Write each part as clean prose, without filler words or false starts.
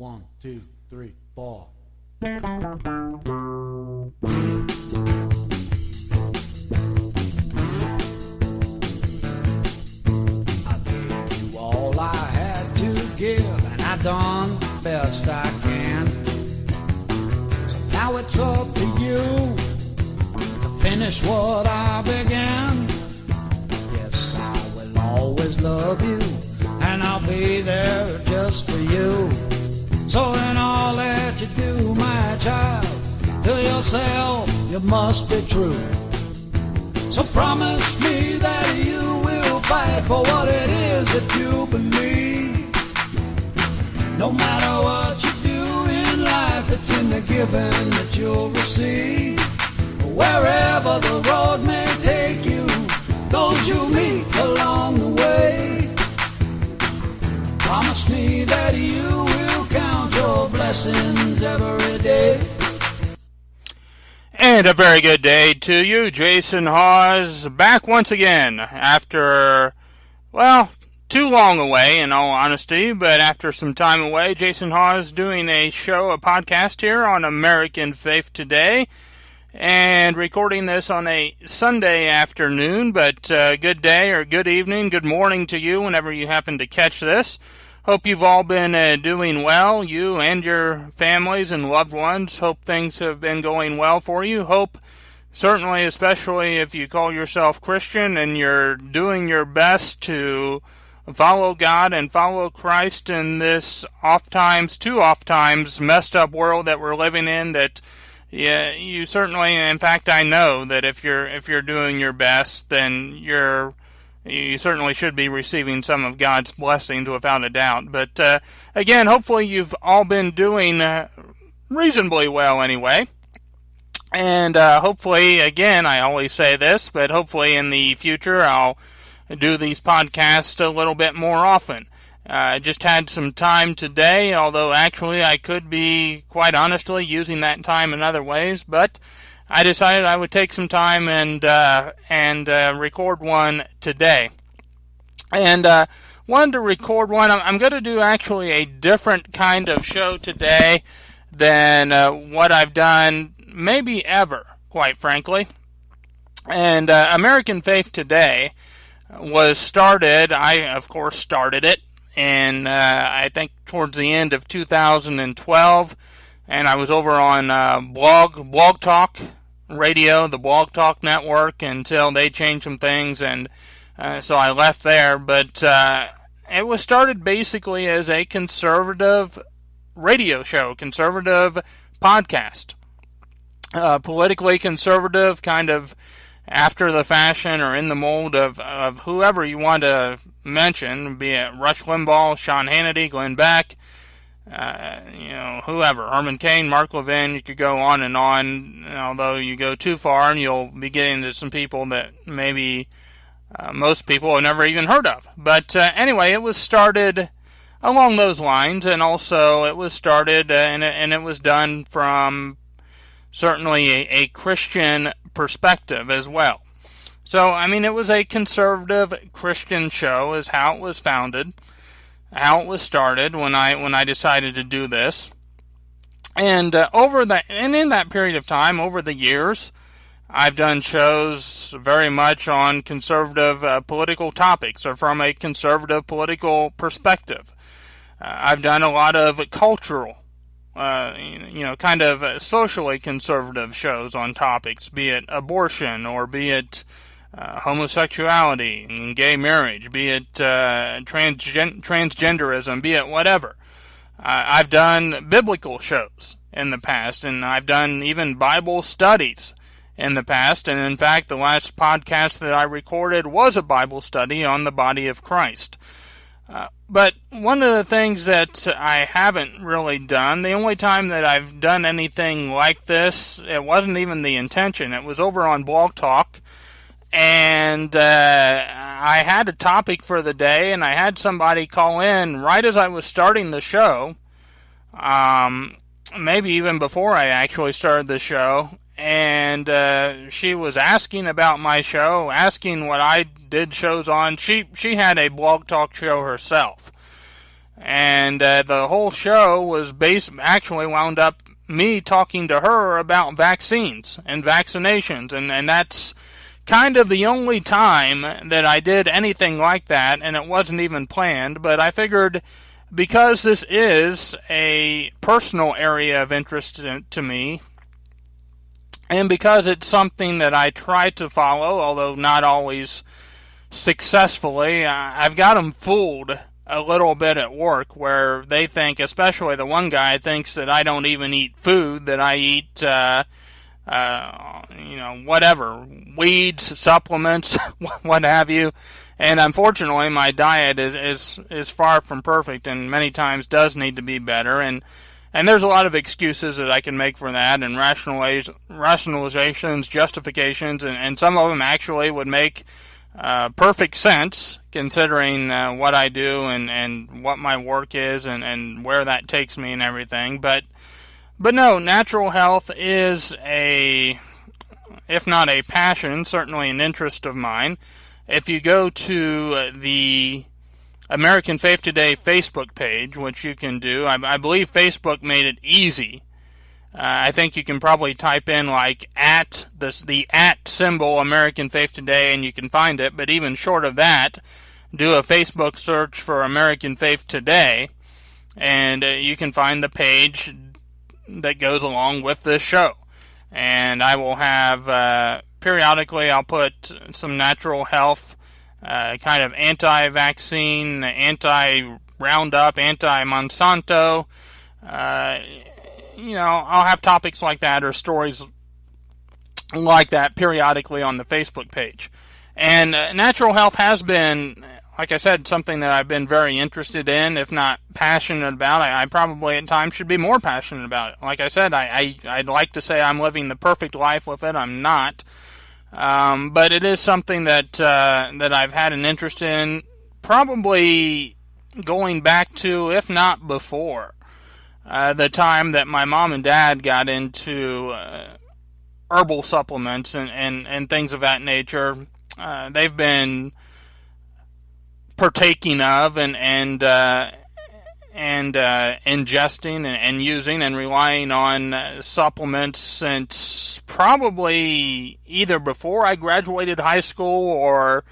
1, 2, 3, 4. All I had to give, and I done the best I can. So now it's up to you to finish what I began. Yes, I will always love you, and I'll be there just for you. So in all that you do, my child, to yourself you must be true. So promise me that you will fight for what it is that you believe. No matter what you do in life, it's in the giving that you'll receive. Wherever the road may take you, those you meet along the way, promise me that you will count your blessings every day. And a very good day to you, Jason Hawes, back once again after, well, too long away in all honesty, but after some time away, Jason Hawes doing a podcast here on American Faith Today, and recording this on a Sunday afternoon, but good day or good evening, good morning to you whenever you happen to catch this. Hope you've all been doing well, you and your families and loved ones. Hope things have been going well for you. Hope, certainly, especially if you call yourself Christian and you're doing your best to follow God and follow Christ in this too oft-times messed up world that we're living in, that you certainly, in fact, I know that if you're doing your best, then you certainly should be receiving some of God's blessings without a doubt. But again, hopefully you've all been doing reasonably well anyway. And hopefully, again, I always say this, but hopefully in the future I'll do these podcasts a little bit more often. I just had some time today, although actually I could be, quite honestly, using that time in other ways, but I decided I would take some time and record one today. And wanted to record one. I'm going to do actually a different kind of show today than what I've done maybe ever, quite frankly. And American Faith Today was started, I of course started it, in I think towards the end of 2012, and I was over on Blog Talk Radio, the Blog Talk Network, until they changed some things, and so I left there. But it was started basically as a conservative radio show, conservative podcast, politically conservative, kind of after the fashion or in the mold of whoever you want to mention, be it Rush Limbaugh, Sean Hannity, Glenn Beck, whoever, Herman Cain, Mark Levin. You could go on and on, although you go too far and you'll be getting into some people that maybe most people have never even heard of. But anyway, it was started along those lines, and also it was started and it was done from certainly a Christian perspective as well. So, I mean, it was a conservative Christian show is how it was founded, how it was started when I decided to do this. And in that period of time, over the years, I've done shows very much on conservative political topics, or from a conservative political perspective. I've done a lot of cultural, kind of socially conservative shows on topics, be it abortion, or be it homosexuality and gay marriage, be it transgenderism, be it whatever. I've done biblical shows in the past, and I've done even Bible studies in the past, and in fact the last podcast that I recorded was a Bible study on the body of Christ. But one of the things that I haven't really done, the only time that I've done anything like this, it wasn't even the intention, it was over on Blog Talk, and I had a topic for the day, and I had somebody call in right as I was starting the show, maybe even before I actually started the show, and she was asking about my show, asking what I did shows on. She had a Blog Talk show herself, And the whole show was actually wound up me talking to her about vaccines and vaccinations, and that's kind of the only time that I did anything like that, and it wasn't even planned, but I figured because this is a personal area of interest to me, and because it's something that I try to follow, although not always successfully, I've got them fooled a little bit at work, where they think, especially the one guy thinks that I don't even eat food, that I eat, whatever, weeds, supplements, what have you. And unfortunately, my diet is far from perfect, and many times does need to be better. And there's a lot of excuses that I can make for that, and rationalizations, justifications, and some of them actually would make perfect sense, considering what I do and what my work is and where that takes me and everything. But no, natural health is if not a passion, certainly an interest of mine. If you go to the American Faith Today Facebook page, which you can do, I believe Facebook made it easy. I think you can probably type in like the at symbol American Faith Today and you can find it, but even short of that, do a Facebook search for American Faith Today and you can find the page that goes along with this show. And I will have, periodically I'll put some natural health, kind of anti-vaccine, anti-Roundup, anti-Monsanto, I'll have topics like that or stories like that periodically on the Facebook page. And natural health has been, like I said, something that I've been very interested in, if not passionate about. I probably at times should be more passionate about it. Like I said, I'd like to say I'm living the perfect life with it. I'm not. But it is something that I've had an interest in, probably going back to, if not before, the time that my mom and dad got into herbal supplements and things of that nature. They've been partaking of and ingesting and using and relying on supplements since probably either before I graduated high school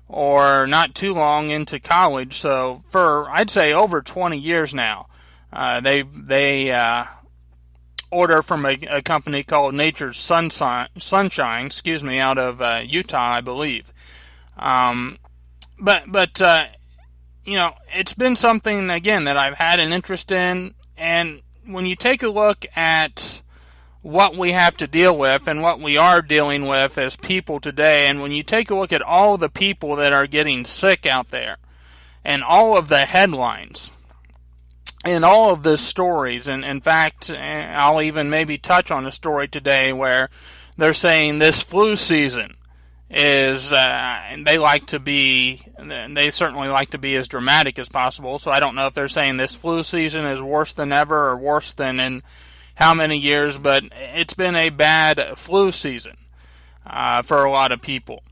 or not too long into college. So for, I'd say, over 20 years now. They order from a company called Nature's Sunshine, out of Utah, I believe. But it's been something, again, that I've had an interest in, and when you take a look at what we have to deal with and what we are dealing with as people today, and when you take a look at all the people that are getting sick out there, and all of the headlines, and all of the stories, and in fact, I'll even maybe touch on a story today where they're saying this flu season is, they certainly like to be as dramatic as possible, so I don't know if they're saying this flu season is worse than ever or worse than in how many years, but it's been a bad flu season for a lot of people.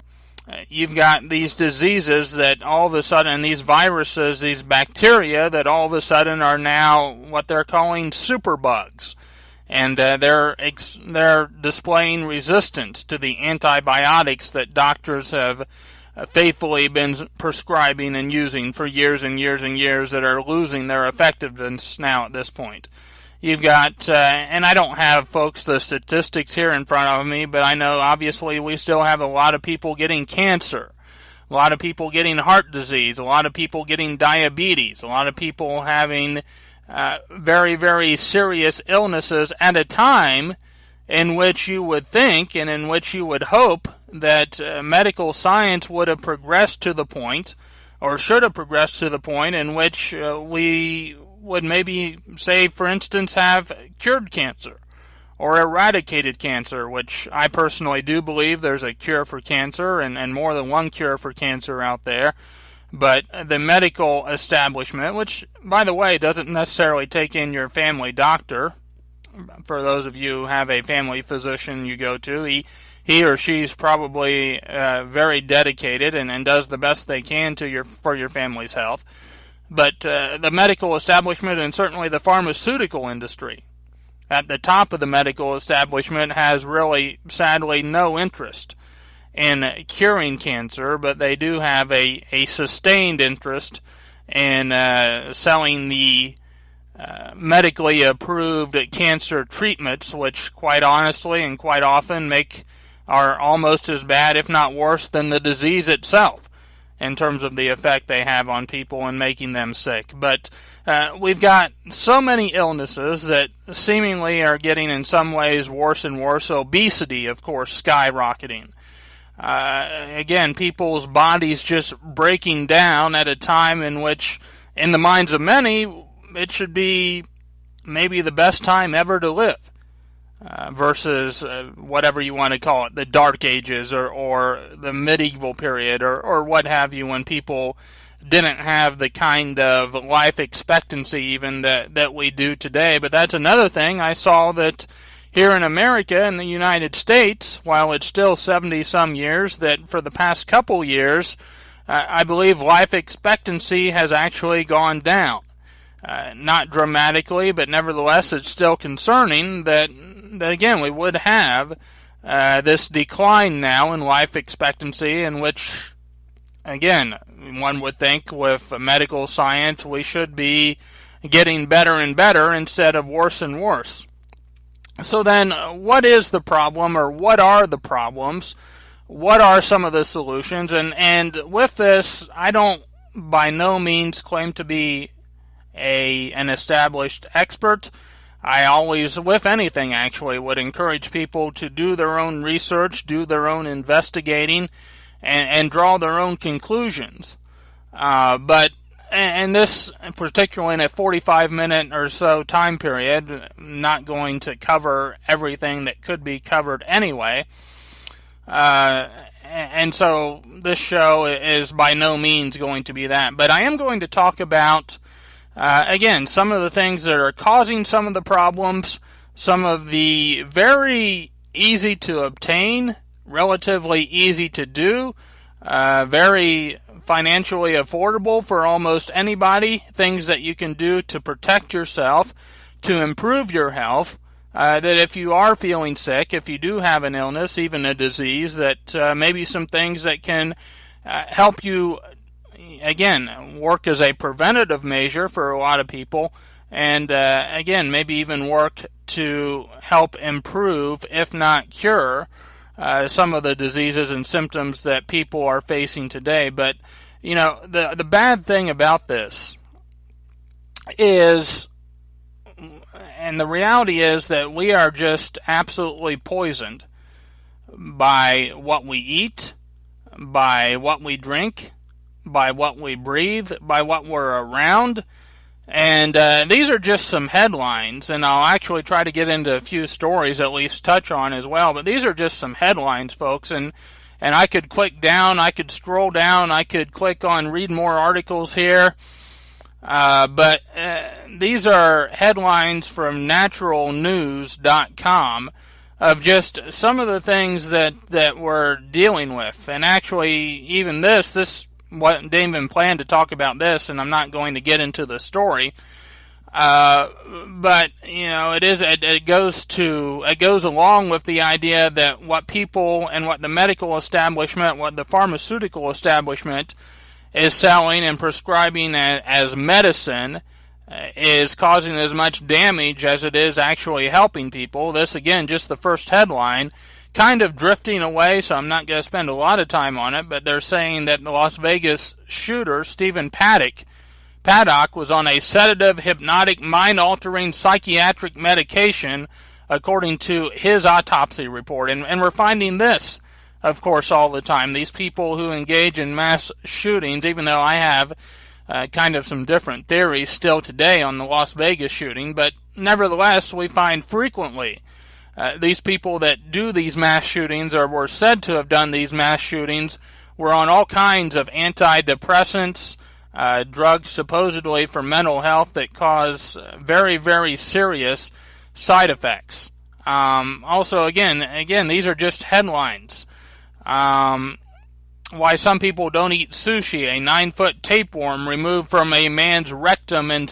You've got these diseases that all of a sudden, these viruses, these bacteria that all of a sudden are now what they're calling superbugs. And they're displaying resistance to the antibiotics that doctors have faithfully been prescribing and using for years and years and years, that are losing their effectiveness now at this point. You've got, and I don't have, folks, the statistics here in front of me, but I know obviously we still have a lot of people getting cancer, a lot of people getting heart disease, a lot of people getting diabetes, a lot of people having very, very serious illnesses at a time in which you would think and in which you would hope that medical science would have progressed to the point, or should have progressed to the point, in which we would maybe, say, for instance, have cured cancer or eradicated cancer, which I personally do believe there's a cure for cancer and more than one cure for cancer out there. But the medical establishment, which, by the way, doesn't necessarily take in your family doctor. For those of you who have a family physician you go to, he or she's probably very dedicated and does the best they can for your family's health. but the medical establishment and certainly the pharmaceutical industry at the top of the medical establishment has really, sadly, no interest in curing cancer, but they do have a sustained interest in selling the medically approved cancer treatments, which quite honestly and quite often are almost as bad, if not worse, than the disease itself in terms of the effect they have on people and making them sick. But we've got so many illnesses that seemingly are getting in some ways worse and worse. Obesity, of course, skyrocketing. Again, people's bodies just breaking down at a time in which, in the minds of many, it should be maybe the best time ever to live, versus whatever you want to call it, the Dark Ages or the medieval period or what have you, when people didn't have the kind of life expectancy even that we do today. But that's another thing. I saw that here in America, in the United States, while it's still 70-some years, that for the past couple years, I believe life expectancy has actually gone down. Not dramatically, but nevertheless, it's still concerning that again, we would have this decline now in life expectancy, in which, again, one would think with medical science we should be getting better and better instead of worse and worse. So then, what is the problem, or what are the problems? What are some of the solutions? And with this, I don't by no means claim to be an established expert. I always, with anything actually, would encourage people to do their own research, do their own investigating, and draw their own conclusions. But this, particularly in a 45-minute or so time period, not going to cover everything that could be covered anyway. And so this show is by no means going to be that. But I am going to talk about, again, some of the things that are causing some of the problems, some of the very easy to obtain, relatively easy to do, very financially affordable for almost anybody, things that you can do to protect yourself, to improve your health, that if you are feeling sick, if you do have an illness, even a disease, that maybe some things that can help you, again, work as a preventative measure for a lot of people, and again, maybe even work to help improve, if not cure, some of the diseases and symptoms that people are facing today. But, you know, the bad thing about this is, and the reality is, that we are just absolutely poisoned by what we eat, by what we drink, by what we breathe, by what we're around. And these are just some headlines, and I'll actually try to get into a few stories, at least touch on as well, but these are just some headlines, folks, and I could click down, I could scroll down, I could click on read more articles here, but these are headlines from naturalnews.com of just some of the things that we're dealing with. And actually, even this didn't even plan to talk about this, and I'm not going to get into the story. But you know, it goes along with the idea that what people and what the medical establishment, what the pharmaceutical establishment is selling and prescribing as medicine is causing as much damage as it is actually helping people. This, again, just the first headline, kind of drifting away, so I'm not going to spend a lot of time on it, but they're saying that the Las Vegas shooter, Stephen Paddock, was on a sedative, hypnotic, mind-altering psychiatric medication, according to his autopsy report. And we're finding this, of course, all the time. These people who engage in mass shootings, even though I have kind of some different theories still today on the Las Vegas shooting, but nevertheless, we find frequently these people that do these mass shootings, or were said to have done these mass shootings, were on all kinds of antidepressants, drugs supposedly for mental health that cause very, very serious side effects. Also, again, these are just headlines. why some people don't eat sushi, a 9-foot tapeworm removed from a man's rectum and